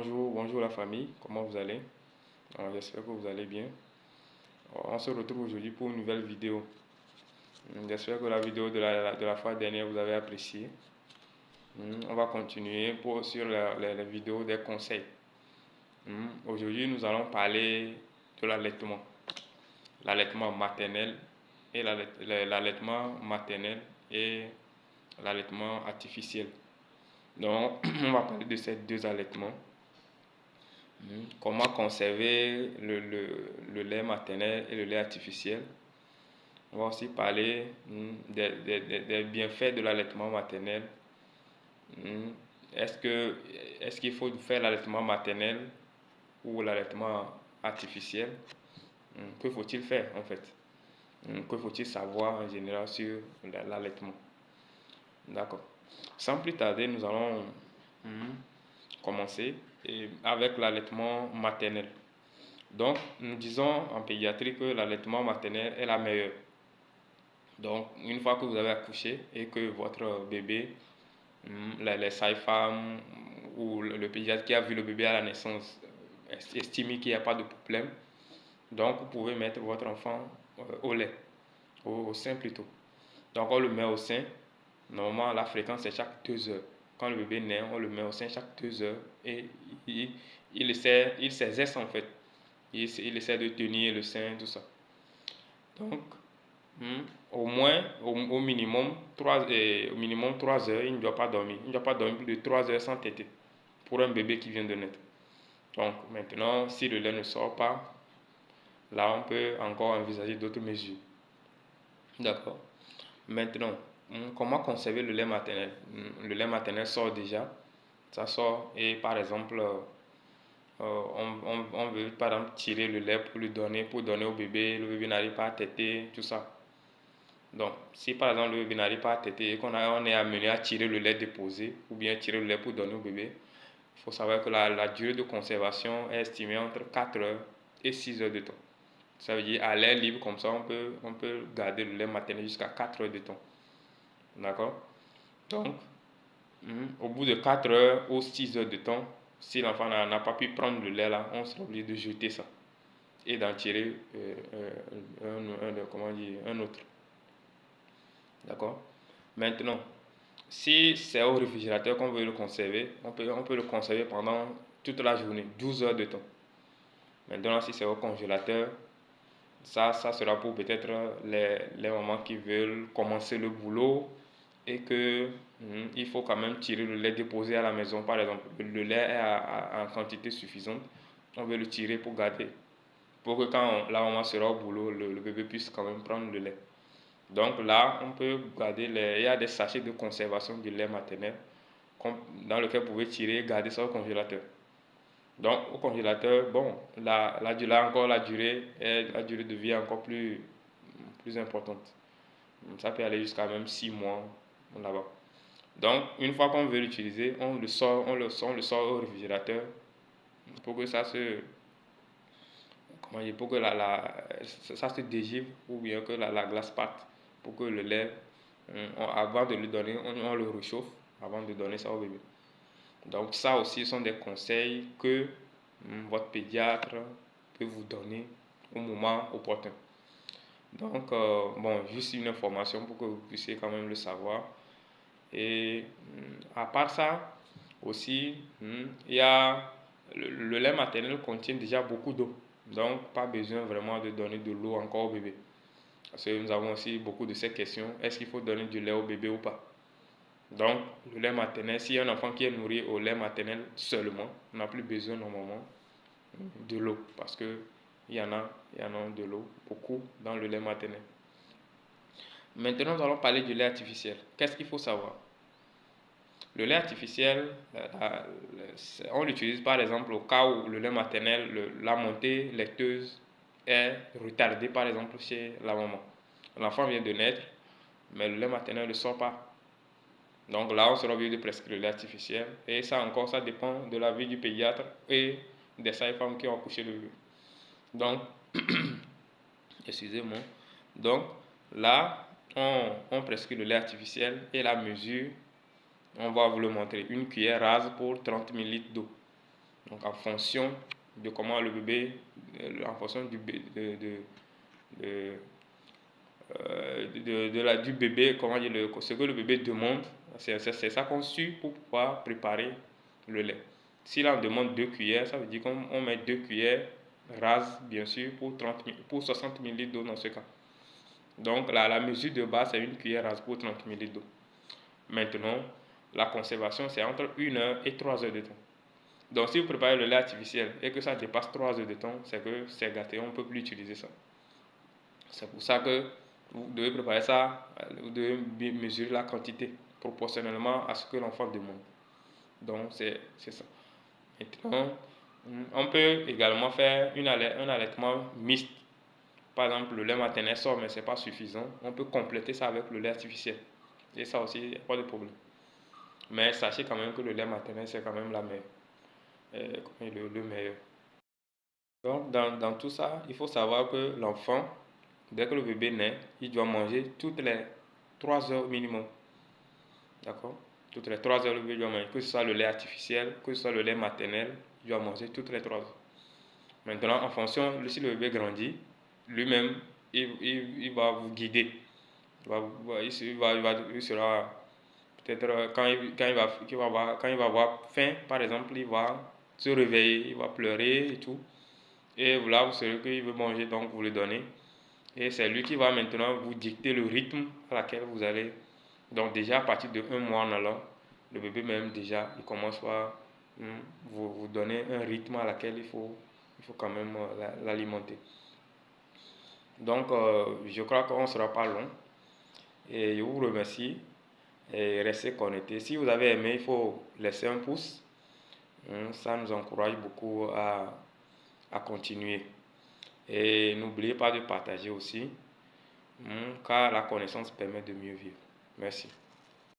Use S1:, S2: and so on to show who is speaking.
S1: Bonjour la famille, comment vous allez? J'espère que vous allez bien. On se retrouve aujourd'hui pour une nouvelle vidéo. J'espère que la vidéo de la fois dernière vous avez apprécié. On va continuer sur la vidéo des conseils. Aujourd'hui, nous allons parler de l'allaitement maternel et l'allaitement maternel et l'allaitement artificiel. Donc, on va parler de ces deux allaitements. Comment conserver le lait maternel et le lait artificiel. On va aussi parler des bienfaits de l'allaitement maternel. Est-ce qu'il faut faire l'allaitement maternel ou l'allaitement artificiel? Que faut-il faire en fait? Que faut-il savoir en général sur l'allaitement? D'accord. Sans plus tarder, nous allons commencer avec l'allaitement maternel. Donc, nous disons en pédiatrie que l'allaitement maternel est la meilleure. Donc, une fois que vous avez accouché et que votre bébé, les sages-femmes ou le pédiatre qui a vu le bébé à la naissance estime qu'il n'y a pas de problème, donc vous pouvez mettre votre enfant au lait, au sein plutôt. Donc, on le met au sein. Normalement, la fréquence est chaque 2 heures. Quand le bébé naît, on le met au sein chaque 2 heures et il s'exerce en fait. Il essaie de tenir le sein, tout ça. Donc, au minimum 3 heures, il ne doit pas dormir. Il ne doit pas dormir plus de 3 heures sans téter pour un bébé qui vient de naître. Donc, maintenant, si le lait ne sort pas, là, on peut encore envisager d'autres mesures. D'accord. Maintenant, comment conserver le lait maternel? Le lait maternel sort déjà. Ça sort et par exemple, on veut par exemple tirer le lait pour donner au bébé, le bébé n'arrive pas à téter, tout ça. Donc, si par exemple le bébé n'arrive pas à téter et on est amené à tirer le lait déposé ou bien tirer le lait pour donner au bébé, il faut savoir que la durée de conservation est estimée entre 4 heures et 6 heures de temps. Ça veut dire à l'air libre, comme ça, on peut garder le lait maternel jusqu'à 4 heures de temps. D'accord? Donc, au bout de 4 heures ou 6 heures de temps, si l'enfant n'a pas pu prendre le lait là, on sera obligé de jeter ça et d'en tirer un autre. D'accord? Maintenant, si c'est au réfrigérateur qu'on veut le conserver, on peut le conserver pendant toute la journée, 12 heures de temps. Maintenant, si c'est au congélateur, ça sera pour peut-être les mamans qui veulent commencer le boulot et que il faut quand même tirer le lait déposé à la maison. Par exemple, le lait est en quantité suffisante, on veut le tirer pour garder, pour que quand la maman sera au boulot, le bébé puisse quand même prendre le lait. Donc là, on peut garder il y a des sachets de conservation du lait maternel dans lequel vous pouvez tirer et garder ça au congélateur. Donc au congélateur, bon, là encore la durée de vie est encore plus importante. Ça peut aller jusqu'à même 6 mois là-bas. Donc une fois qu'on veut l'utiliser, on le sort au réfrigérateur pour que ça se pour que ça se dégivre ou bien que la glace parte pour que le lait, avant de le donner, on le réchauffe avant de donner ça au bébé. Donc ça aussi sont des conseils que votre pédiatre peut vous donner au moment opportun. Donc, bon, juste une information pour que vous puissiez quand même le savoir. Et à part ça, aussi, il y a le lait maternel contient déjà beaucoup d'eau. Donc, pas besoin vraiment de donner de l'eau encore au bébé. Parce que nous avons aussi beaucoup de ces questions. Est-ce qu'il faut donner du lait au bébé ou pas? Donc, le lait maternel, s'il y a un enfant qui est nourri au lait maternel seulement, on n'a plus besoin normalement de l'eau. Parce que il y en a de l'eau, beaucoup dans le lait maternel. Maintenant, nous allons parler du lait artificiel. Qu'est-ce qu'il faut savoir? Le lait artificiel, on l'utilise par exemple au cas où le lait maternel, la montée laiteuse est retardée par exemple chez la maman. L'enfant vient de naître, mais le lait maternel ne sort pas. Donc là, on sera obligé de prescrire le lait artificiel. Et ça encore, ça dépend de l'avis du pédiatre et des sages-femmes qui ont accouché le bébé. Donc, excusez-moi. Donc là, on prescrit le lait artificiel et la mesure, on va vous le montrer. Une cuillère rase pour 30 ml d'eau. Donc en fonction de comment le bébé, en fonction du bébé, comment dire, ce que le bébé demande, c'est ça qu'on suit pour pouvoir préparer le lait. S'il en demande 2 cuillères, ça veut dire qu'on met 2 cuillères rases, bien sûr, pour 60 ml d'eau dans ce cas. Donc la mesure de base, c'est une cuillère rase pour 30 ml d'eau. Maintenant, la conservation, c'est entre 1 heure et 3 heures de temps. Donc si vous préparez le lait artificiel et que ça dépasse 3 heures de temps, c'est que c'est gâté, on ne peut plus utiliser ça. C'est pour ça que vous devez préparer ça, vous devez mesurer la quantité proportionnellement à ce que l'enfant demande. Donc c'est ça. Maintenant, on peut également faire un allaitement mixte. Par exemple, le lait maternel sort, mais ce n'est pas suffisant. On peut compléter ça avec le lait artificiel. Et ça aussi, il n'y a pas de problème. Mais sachez quand même que le lait maternel, c'est quand même la meilleure. Le meilleur. Donc, dans tout ça, il faut savoir que l'enfant, dès que le bébé naît, il doit manger toutes les 3 heures minimum. D'accord? Toutes les 3 heures, le bébé doit manger. Que ce soit le lait artificiel, que ce soit le lait maternel, il doit manger toutes les 3 heures. Maintenant, en fonction, si le bébé grandit, lui-même, il va vous guider. Il sera peut-être quand il va avoir faim, par exemple, il va se réveiller, il va pleurer et tout. Et là, vous savez qu'il veut manger, donc vous le donnez. Et c'est lui qui va maintenant vous dicter le rythme à laquelle vous allez. Donc déjà, à partir de 1 mois en allant, le bébé même déjà, il commence à vous donner un rythme à laquelle il faut quand même l'alimenter. Donc, je crois qu'on ne sera pas long. Et je vous remercie. Et restez connectés. Si vous avez aimé, il faut laisser un pouce. Ça nous encourage beaucoup à continuer. Et n'oubliez pas de partager aussi, car la connaissance permet de mieux vivre. Merci.